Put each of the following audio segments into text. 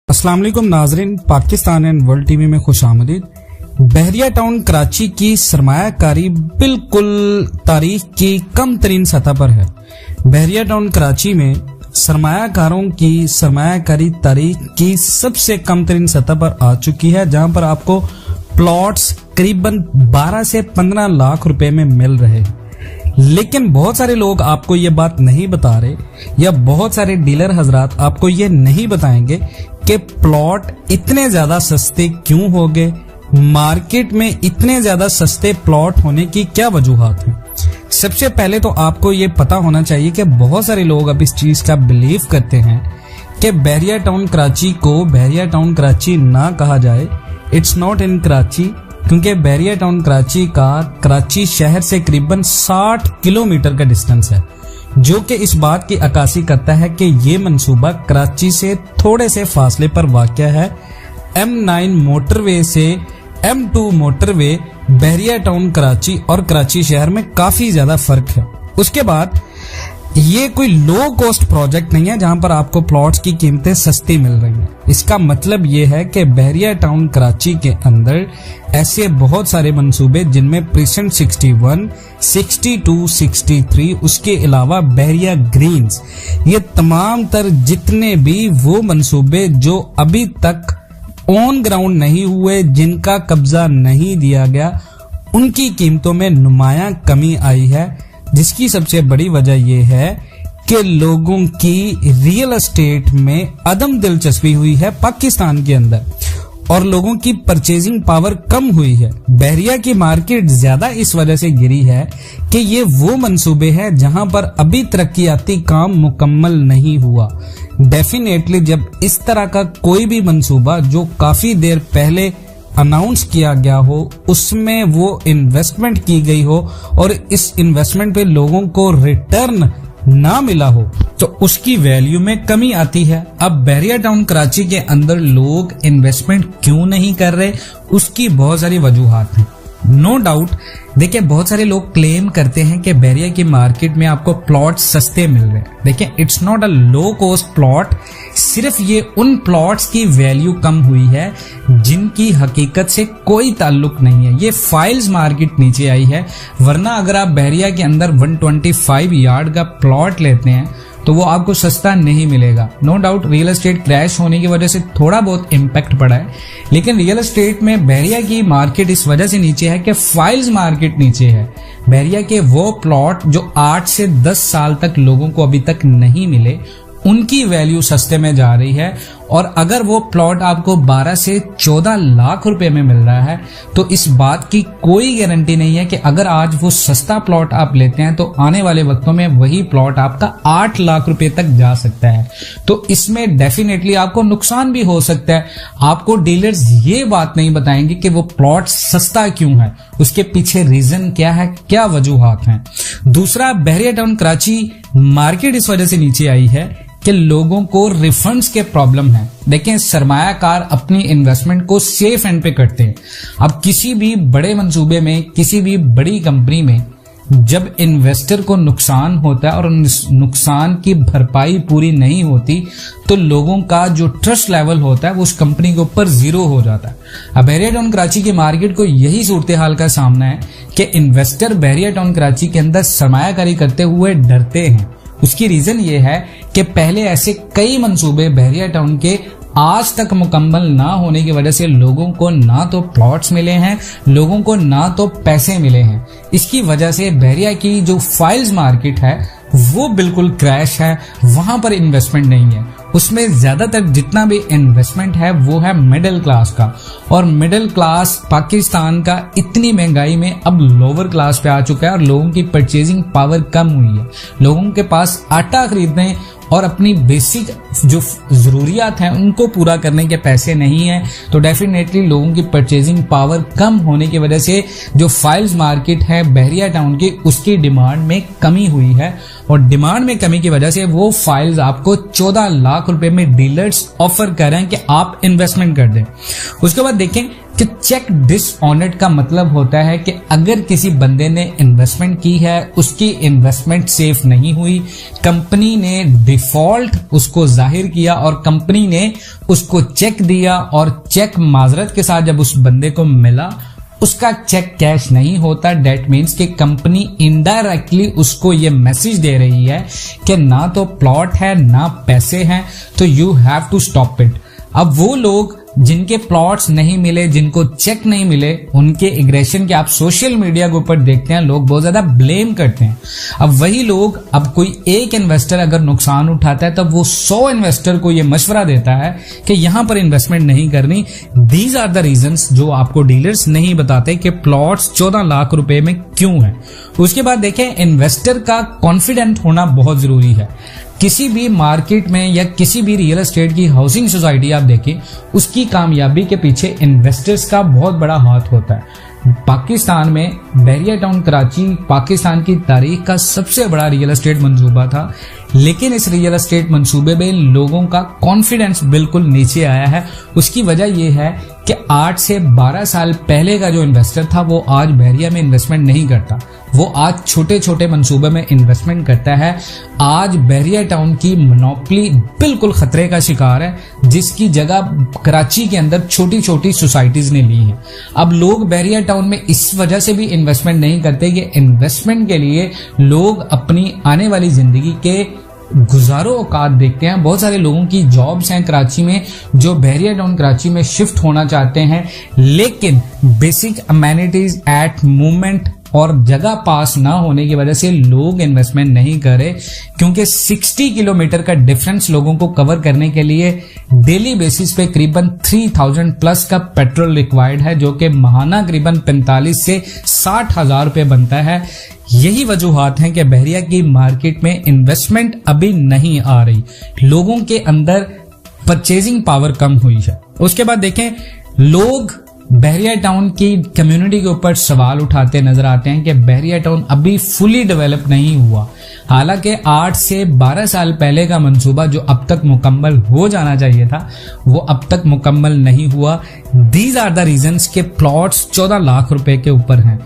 अस्सलाम वालेकुम नाजरीन, पाकिस्तान एंड वर्ल्ड टीवी में खुश आमदीद। बहरिया टाउन कराची की सरमायाकारी बिल्कुल तारीख की कम तरीन सतह पर है। बहरिया टाउन कराची में सरमायाकारों की सरमायाकारी तारीख की सबसे कम तरीन सतह पर आ चुकी है, जहां पर आपको प्लॉट्स करीबन 12 से 15 लाख रुपए में मिल रहे हैं। लेकिन बहुत सारे लोग आपको ये बात नहीं बता रहे, या बहुत सारे डीलर हजरात आपको ये नहीं बताएंगे कि प्लॉट इतने ज्यादा सस्ते क्यों हो गए, मार्केट में इतने ज्यादा सस्ते प्लॉट होने की क्या वजूहात हैं। सबसे पहले तो आपको ये पता होना चाहिए कि बहुत सारे लोग अब इस चीज का बिलीव करते हैं कि बहरिया टाउन कराची को बहरिया टाउन कराची ना कहा जाए। इट्स नॉट इन कराची, क्योंकि बहरिया टाउन कराची का कराची शहर से करीबन 60 किलोमीटर का डिस्टेंस है, जो कि इस बात की अक्कासी करता है कि ये मंसूबा कराची से थोड़े से फासले पर वाक़या है। M9 मोटरवे से M2 मोटरवे बहरिया टाउन कराची और कराची शहर में काफी ज्यादा फर्क है। उसके बाद ये कोई लो कॉस्ट प्रोजेक्ट नहीं है जहां पर आपको प्लॉट्स की कीमतें सस्ती मिल रही हैं। इसका मतलब ये है कि बहरिया टाउन कराची के अंदर ऐसे बहुत सारे मंसूबे जिनमें प्रीसेंट 61, 62, 63, उसके अलावा बहरिया ग्रीन्स, ये तमाम तर जितने भी वो मंसूबे जो अभी तक ऑन ग्राउंड नहीं हुए, जिनका कब्जा नहीं दिया गया, उनकी कीमतों में नुमायां कमी आई है। जिसकी सबसे बड़ी वजह यह है कि लोगों की रियल एस्टेट में अदम दिलचस्पी हुई है पाकिस्तान के अंदर, और लोगों की परचेजिंग पावर कम हुई है। बहरिया की मार्केट ज्यादा इस वजह से गिरी है कि ये वो मंसूबे हैं जहां पर अभी तरक्याती काम मुकम्मल नहीं हुआ। डेफिनेटली जब इस तरह का कोई भी मंसूबा जो काफी देर पहले अनाउंस किया गया हो, उसमें वो इन्वेस्टमेंट की गई हो और इस इन्वेस्टमेंट पे लोगों को रिटर्न ना मिला हो, तो उसकी वैल्यू में कमी आती है। अब बहरिया टाउन कराची के अंदर लोग इन्वेस्टमेंट क्यों नहीं कर रहे, उसकी बहुत सारी वजूहात हैं। नो डाउट, देखिए बहुत सारे लोग क्लेम करते हैं कि बहरिया की मार्केट में आपको प्लॉट सस्ते मिल रहे हैं। देखिए it's not a low cost plot, सिर्फ ये उन प्लॉट्स की वैल्यू कम हुई है जिनकी हकीकत से कोई ताल्लुक नहीं है। ये फाइल्स मार्केट नीचे आई है, वरना अगर आप बहरिया के अंदर 125 यार्ड का प्लॉट लेते हैं तो वो आपको सस्ता नहीं मिलेगा। No doubt real estate crash होने की वजह से थोड़ा बहुत इम्पैक्ट पड़ा है, लेकिन रियल एस्टेट में बहरिया की मार्केट इस वजह से नीचे है कि फाइल्स मार्केट नीचे है। बहरिया के वो प्लॉट जो 8 से 10 साल तक लोगों को अभी तक नहीं मिले, उनकी वैल्यू सस्ते में जा रही है। और अगर वो प्लॉट आपको 12 से 14 लाख रुपए में मिल रहा है, तो इस बात की कोई गारंटी नहीं है कि अगर आज वो सस्ता प्लॉट आप लेते हैं तो आने वाले वक्तों में वही प्लॉट आपका 8 लाख रुपए तक जा सकता है। तो इसमें डेफिनेटली आपको नुकसान भी हो सकता है। आपको डीलर्स ये बात नहीं बताएंगे कि वो प्लॉट सस्ता क्यों है, उसके पीछे रीजन क्या है, क्या वजूहात हैं। दूसरा, बहरिया टाउन कराची मार्केट इस वजह से नीचे आई है कि लोगों को रिफंड्स के प्रॉब्लम है। देखें, सरमायाकार अपनी इन्वेस्टमेंट को सेफ एंड पे करते हैं। अब किसी भी बड़े मंसूबे में, किसी भी बड़ी कंपनी में जब इन्वेस्टर को नुकसान होता है और नुकसान की भरपाई पूरी नहीं होती, तो लोगों का जो ट्रस्ट लेवल होता है वो उस कंपनी के ऊपर जीरो हो जाता है। अब बहरिया टाउन कराची की मार्केट को यही सूरत हाल का सामना है कि इन्वेस्टर बहरिया टाउन कराची के अंदर सरमायाकारी करते हुए डरते हैं। उसकी रीजन ये है कि पहले ऐसे कई मंसूबे बहरिया टाउन के आज तक मुकम्मल ना होने की वजह से लोगों को ना तो प्लॉट्स मिले हैं, लोगों को ना तो पैसे मिले हैं। इसकी वजह से बहरिया की जो फाइल्स मार्केट है वो बिल्कुल क्रैश है, वहां पर इन्वेस्टमेंट नहीं है। उसमें ज्यादातर जितना भी इन्वेस्टमेंट है वो है मिडिल क्लास का, और मिडिल क्लास पाकिस्तान का इतनी महंगाई में अब लोअर क्लास पे आ चुका है और लोगों की परचेजिंग पावर कम हुई है। लोगों के पास आटा खरीदने और अपनी बेसिक जो जरूरियात हैं उनको पूरा करने के पैसे नहीं है, तो डेफिनेटली लोगों की परचेजिंग पावर कम होने की वजह से जो फाइल्स मार्केट है बहरिया टाउन की, उसकी डिमांड में कमी हुई है। और डिमांड में कमी की वजह से वो फाइल्स आपको 14 लाख रुपए में डीलर्स ऑफर कर रहे हैं कि आप इन्वेस्टमेंट कर दें। उसके बाद देखें कि चेक डिसऑनर्ड का मतलब होता है कि अगर किसी बंदे ने इन्वेस्टमेंट की है, उसकी इन्वेस्टमेंट सेफ नहीं हुई, कंपनी ने डिफॉल्ट उसको जाहिर किया और कंपनी ने उसको चेक दिया और चेक माजरत के साथ जब उस बंदे को मिला उसका चेक कैश नहीं होता, डेट मीन्स कि कंपनी इनडायरेक्टली उसको ये मैसेज दे रही है कि ना तो प्लॉट है ना पैसे हैं, तो you have to stop it. अब वो लोग जिनके प्लॉट्स नहीं मिले, जिनको चेक नहीं मिले, उनके एग्रेशन के आप सोशल मीडिया के ऊपर देखते हैं, लोग बहुत ज्यादा ब्लेम करते हैं। अब वही लोग, अब कोई एक इन्वेस्टर अगर नुकसान उठाता है तब वो 100 इन्वेस्टर को ये मशवरा देता है कि यहां पर इन्वेस्टमेंट नहीं करनी। दीज आर द रीजंस जो आपको डीलर्स नहीं बताते कि प्लॉट्स 14 लाख रुपए में क्यों है। उसके बाद देखें, इन्वेस्टर का कॉन्फिडेंट होना बहुत जरूरी है। किसी भी मार्केट में या किसी भी रियल एस्टेट की हाउसिंग सोसाइटी आप देखें, उसकी कामयाबी के पीछे इन्वेस्टर्स का बहुत बड़ा हाथ होता है। पाकिस्तान में बहरिया टाउन कराची पाकिस्तान की तारीख का सबसे बड़ा रियल एस्टेट मंसूबा था, लेकिन इस रियल एस्टेट मंसूबे में लोगों का कॉन्फिडेंस बिल्कुल नीचे आया है। उसकी वजह यह है कि 8 से 12 साल पहले का जो इन्वेस्टर था वो आज बहरिया में इन्वेस्टमेंट नहीं करता, वो आज छोटे छोटे मंसूबे में इन्वेस्टमेंट करता है। आज बहरिया टाउन की मोनोपोली बिल्कुल खतरे का शिकार है, जिसकी जगह कराची के अंदर छोटी छोटी सोसाइटीज ने ली है। अब लोग बहरिया टाउन में इस वजह से भी इन्वेस्टमेंट नहीं करते कि इन्वेस्टमेंट के लिए लोग अपनी आने वाली जिंदगी के गुजारो औकात देखते हैं। बहुत सारे लोगों की जॉब्स हैं कराची में जो बहरिया टाउन कराची में शिफ्ट होना चाहते हैं, लेकिन बेसिक अमेनिटीज एट मूवमेंट और जगह पास ना होने की वजह से लोग इन्वेस्टमेंट नहीं करे, क्योंकि 60 किलोमीटर का डिफरेंस लोगों को कवर करने के लिए डेली बेसिस पे करीबन 3000 प्लस का पेट्रोल रिक्वायर्ड है, जो कि माहाना करीबन 45 से 60 हजार रुपए बनता है। यही वजूहात हैं कि बहरिया की मार्केट में इन्वेस्टमेंट अभी नहीं आ रही, लोगों के अंदर परचेजिंग पावर कम हुई है। उसके बाद देखें, लोग बहरिया टाउन की कम्युनिटी के ऊपर सवाल उठाते नजर आते हैं कि बहरिया टाउन अभी फुली डेवलप नहीं हुआ। हालांकि 8 से 12 साल पहले का मंसूबा जो अब तक मुकम्मल हो जाना चाहिए था वो अब तक मुकम्मल नहीं हुआ। दीज आर द रीजंस के प्लॉट्स 14 लाख रुपए के ऊपर हैं।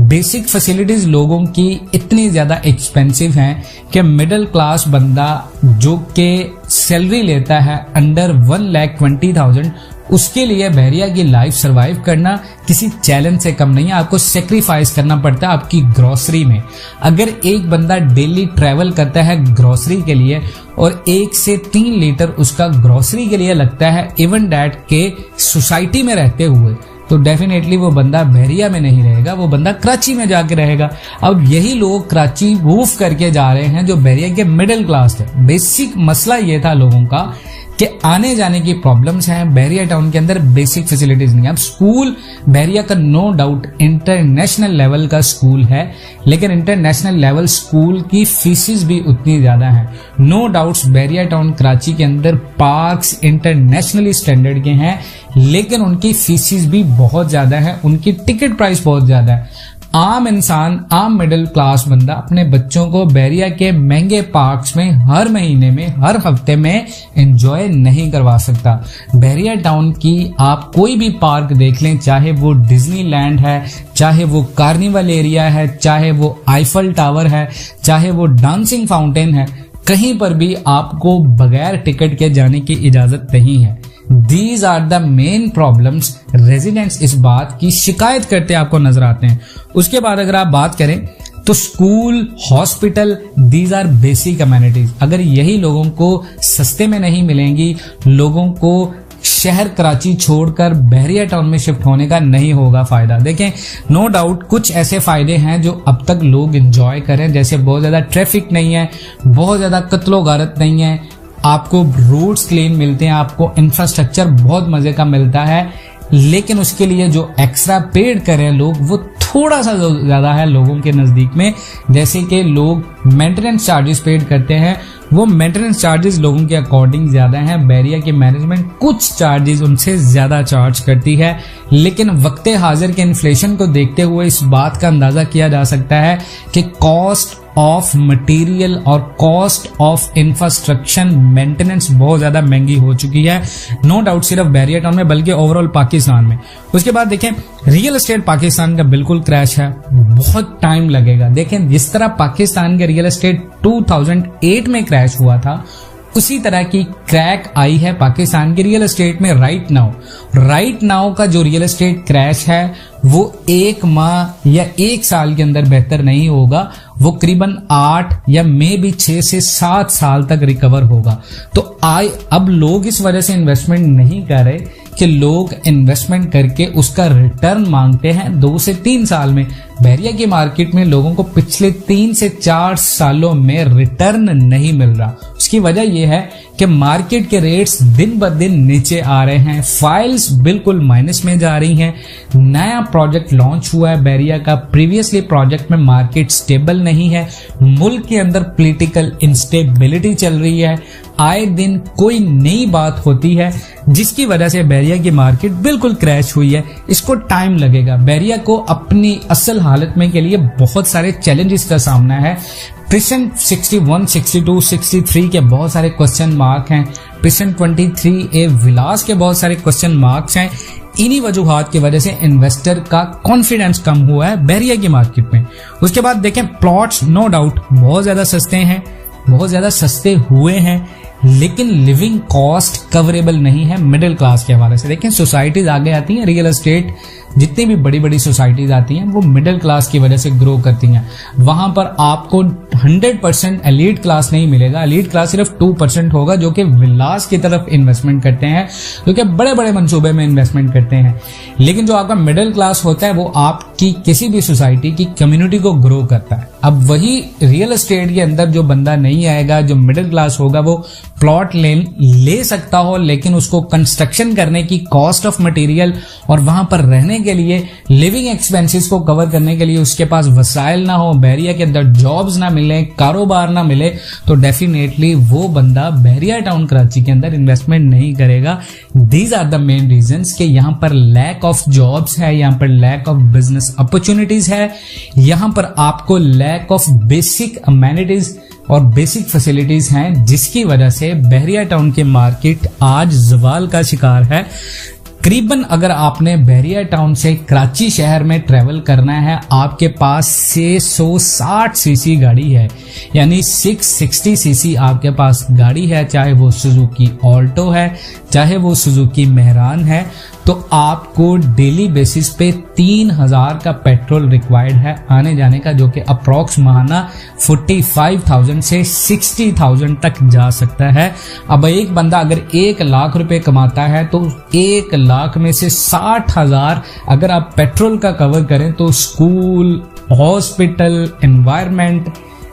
बेसिक फैसिलिटीज लोगों की इतनी ज्यादा एक्सपेंसिव हैं कि मिडिल क्लास बंदा जो कि सैलरी लेता है अंडर 1,20,000, उसके लिए बहरिया की लाइफ सरवाइव करना किसी चैलेंज से कम नहीं है। आपको सेक्रीफाइस करना पड़ता है आपकी ग्रोसरी में। अगर एक बंदा डेली ट्रैवल करता है ग्रोसरी के लिए और 1 से 3 लीटर उसका ग्रोसरी के लिए लगता है, इवन डैट के सोसाइटी में रहते हुए, तो डेफिनेटली वो बंदा बहरिया में नहीं रहेगा, वो बंदा कराची में जाके रहेगा। अब यही लोग कराची मूव करके जा रहे हैं जो बहरिया के मिडिल क्लास थे। बेसिक मसला ये था लोगों का कि आने जाने की प्रॉब्लम्स हैं, बहरिया टाउन के अंदर बेसिक फैसिलिटीज नहीं है। अब स्कूल बहरिया का नो डाउट इंटरनेशनल लेवल का स्कूल है, लेकिन इंटरनेशनल लेवल स्कूल की फीसिस भी उतनी ज्यादा है। नो डाउट्स बहरिया टाउन कराची के अंदर पार्क्स इंटरनेशनली स्टैंडर्ड के हैं, लेकिन उनकी फीसिस भी बहुत ज्यादा है, उनकी टिकट प्राइस बहुत ज्यादा है। आम इंसान, आम मिडिल क्लास बंदा अपने बच्चों को बहरिया के महंगे पार्क्स में हर महीने में, हर हफ्ते में एंजॉय नहीं करवा सकता। बहरिया टाउन की आप कोई भी पार्क देख लें, चाहे वो डिज्नीलैंड है, चाहे वो कार्निवल एरिया है, चाहे वो आईफल टावर है, चाहे वो डांसिंग फाउंटेन है, कहीं पर भी आपको बगैर टिकट के जाने की इजाजत नहीं है। These are the main problems residents इस बात की शिकायत करते आपको नजर आते हैं। उसके बाद अगर आप बात करें तो school, hospital, these are basic amenities. अगर यही लोगों को सस्ते में नहीं मिलेंगी, लोगों को शहर कराची छोड़कर बहरिया टाउन में शिफ्ट होने का नहीं होगा फायदा। देखें, नो डाउट कुछ ऐसे फायदे हैं जो अब तक लोग एंजॉय करें, जैसे बहुत ज्यादा ट्रैफिक नहीं है, बहुत ज्यादा कत्लो गारत नहीं है, आपको रोड्स क्लीन मिलते हैं, आपको इंफ्रास्ट्रक्चर बहुत मजे का मिलता है, लेकिन उसके लिए जो एक्स्ट्रा पेड करें लोग वो थोड़ा सा ज्यादा है लोगों के नजदीक में। जैसे कि लोग मेंटेनेंस चार्जेस पेड करते हैं, वो मेंटेनेंस चार्जेस लोगों के अकॉर्डिंग ज्यादा हैं। बहरिया की मैनेजमेंट कुछ चार्जेस उनसे ज्यादा चार्ज करती है, लेकिन वक्त हाजिर के इन्फ्लेशन को देखते हुए इस बात का अंदाजा किया जा सकता है कि कॉस्ट ऑफ मटेरियल और कॉस्ट ऑफ इंफ्रास्ट्रक्चर मेंटेनेंस बहुत ज्यादा महंगी हो चुकी है, नो डाउट सिर्फ बहरिया टाउन में बल्कि ओवरऑल पाकिस्तान में। उसके बाद देखें रियल एस्टेट पाकिस्तान का बिल्कुल क्रैश है, बहुत टाइम लगेगा। देखें जिस तरह पाकिस्तान के रियल एस्टेट 2008 में क्रैश हुआ था, उसी तरह की क्रैक आई है पाकिस्तान के रियल एस्टेट में राइट नाउ का जो रियल एस्टेट क्रैश है वो 1 माह या 1 साल के अंदर बेहतर नहीं होगा, वो करीबन 8 या मे भी 6 से 7 साल तक रिकवर होगा। तो अब लोग इस वजह से इन्वेस्टमेंट नहीं कर रहे कि लोग इन्वेस्टमेंट करके उसका रिटर्न मांगते हैं 2 से 3 साल में। बहरिया की मार्केट में लोगों को पिछले 3 से 4 सालों में रिटर्न नहीं मिल रहा। उसकी वजह यह है कि मार्केट के रेट्स दिन ब दिन नीचे आ रहे हैं, फाइल्स बिल्कुल माइनस में जा रही हैं। नया प्रोजेक्ट लॉन्च हुआ है बहरिया का, प्रीवियसली प्रोजेक्ट में मार्केट स्टेबल नहीं है, मुल्क के अंदर पॉलिटिकल इंस्टेबिलिटी चल रही है, आए दिन कोई नई बात होती है जिसकी वजह से बहरिया की मार्केट बिल्कुल क्रैश हुई है। इसको टाइम लगेगा, बहरिया को अपनी असल हालत में के लिए बहुत सारे चैलेंजेस का सामना है। प्रिशन 61, 62, 63 के बहुत सारे क्वेश्चन मार्क हैं, प्रिशन 23A विलास के बहुत सारे क्वेश्चन मार्क्स हैं। इन्हीं वजूहात की वजह से इन्वेस्टर का कॉन्फिडेंस कम हुआ है बहरिया की मार्केट में। उसके बाद देखें प्लॉट्स नो डाउट बहुत ज्यादा सस्ते हैं, बहुत ज्यादा सस्ते हुए हैं, लेकिन लिविंग कॉस्ट कवरेबल नहीं है मिडिल क्लास के हवाले से। देखें सोसाइटीज आगे आती हैं, रियल एस्टेट जितनी भी बड़ी बड़ी सोसाइटीज आती हैं वो मिडिल क्लास की वजह से ग्रो करती हैं। वहां पर आपको 100% एलीट क्लास नहीं मिलेगा, एलीट क्लास सिर्फ 2% होगा जो कि विलास की तरफ इन्वेस्टमेंट करते हैं, जो कि बड़े बड़े मंसूबे में इन्वेस्टमेंट करते हैं। लेकिन जो आपका मिडिल क्लास होता है वो आपकी किसी भी सोसाइटी की कम्युनिटी को ग्रो करता है। अब वही रियल एस्टेट के अंदर जो बंदा नहीं आएगा, जो मिडिल क्लास होगा, वो प्लॉट ले सकता हो, लेकिन उसको कंस्ट्रक्शन करने की कॉस्ट ऑफ मटेरियल और वहां पर रहने के लिए लिविंग एक्सपेंसेस को कवर करने के लिए उसके पास वसाइल ना हो, बहरिया के अंदर जॉब्स ना मिले, कारोबार ना मिले, तो डेफिनेटली वो बंदा बहरिया टाउन कराची के अंदर इन्वेस्टमेंट नहीं करेगा। These are the main reasons कि यहाँ पर लैक ऑफ जॉब्स है, यहाँ पर लैक ऑफ बिजनेस अपॉर्चुनिटीज है, यहाँ पर आपको लैक ऑफ बेसिक अमेनिटीज और बेसिक फैसिलिटीज हैं, जिसकी वजह से बहरिया टाउन की मार्केट आज जवाल का शिकार है। करीबन अगर आपने बहरिया टाउन से कराची शहर में ट्रेवल करना है, आपके पास 660 सीसी गाड़ी है, यानी 660 सीसी आपके पास गाड़ी है, चाहे वो सुजुकी ऑल्टो है, चाहे वो सुजुकी मेहरान है, तो आपको डेली बेसिस पे 3000 का पेट्रोल रिक्वायर्ड है आने जाने का, जो कि अप्रॉक्स माहाना 45,000 से 60,000 तक जा सकता है। अब एक बंदा अगर 1 लाख रुपए कमाता है तो 1 लाख में से 60,000 अगर आप पेट्रोल का कवर करें तो स्कूल, हॉस्पिटल, एनवायरनमेंट,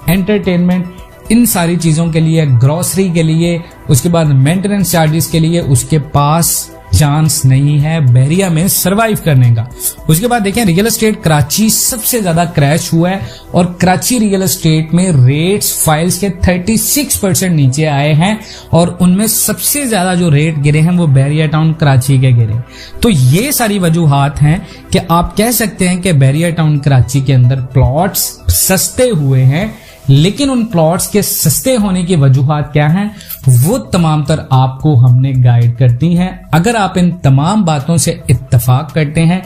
एंटरटेनमेंट, इन सारी चीजों के लिए, ग्रोसरी के लिए, उसके बाद मेंटेनेंस चार्जेस के लिए उसके पास चांस नहीं है बहरिया में सरवाइव करने का। उसके बाद देखें रियल एस्टेट कराची सबसे ज्यादा क्रैश हुआ है और कराची रियल एस्टेट में रेट्स फाइल्स के 36% नीचे आए हैं और उनमें सबसे ज्यादा जो रेट गिरे हैं वो बहरिया टाउन कराची के गिरे। तो ये सारी वजूहात हैं कि आप कह सकते हैं कि बहरिया टाउन कराची के अंदर प्लॉट्स सस्ते हुए हैं, लेकिन उन प्लॉट्स के सस्ते होने की वजूहात क्या हैं वो तमाम तर आपको हमने गाइड करती हैं। अगर आप इन तमाम बातों से इत्तेफाक करते हैं,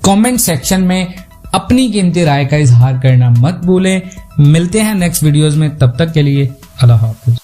कमेंट सेक्शन में अपनी कीमती राय का इजहार करना मत भूलें। मिलते हैं नेक्स्ट वीडियोस में, तब तक के लिए अल्लाह हाफिज।